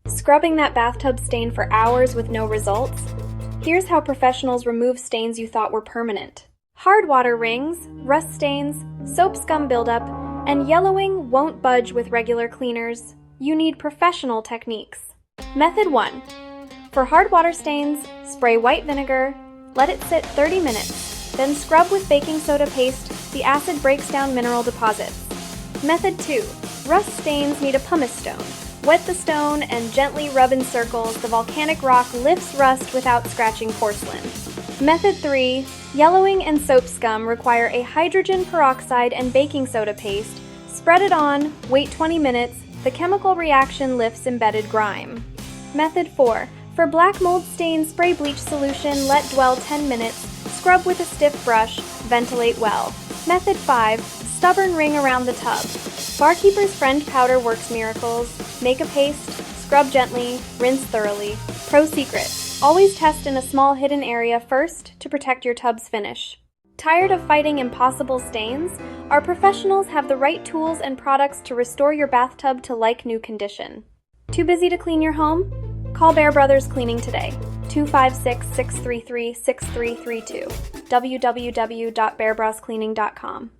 Scrubbing that bathtub stain for hours with no results? Here's how professionals remove stains you thought were permanent. Hard water rings, rust stains, soap scum buildup, and yellowing won't budge with regular cleaners. You need professional techniques. Method 1. For hard water stains, spray white vinegar, let it sit 30 minutes, then scrub with baking soda paste. The acid breaks down mineral deposits. Method 2. Rust stains need a pumice stone. Wet the stone and gently rub in circles. The volcanic rock lifts rust without scratching porcelain. Method 3. Yellowing and soap scum require a hydrogen peroxide and baking soda paste. Spread it on, wait 20 minutes. The chemical reaction lifts embedded grime. Method 4. For black mold stains, spray bleach solution, let dwell 10 minutes, scrub with a stiff brush, ventilate well. Method 5. Stubborn ring around the tub. Barkeeper's Friend powder works miracles. Make a paste, scrub gently, rinse thoroughly. Pro secret: always test in a small hidden area first to protect your tub's finish. Tired of fighting impossible stains? Our professionals have the right tools and products to restore your bathtub to like-new condition. Too busy to clean your home? Call Bear Brothers Cleaning today. 256-633-6332. www.bearbroscleaning.com.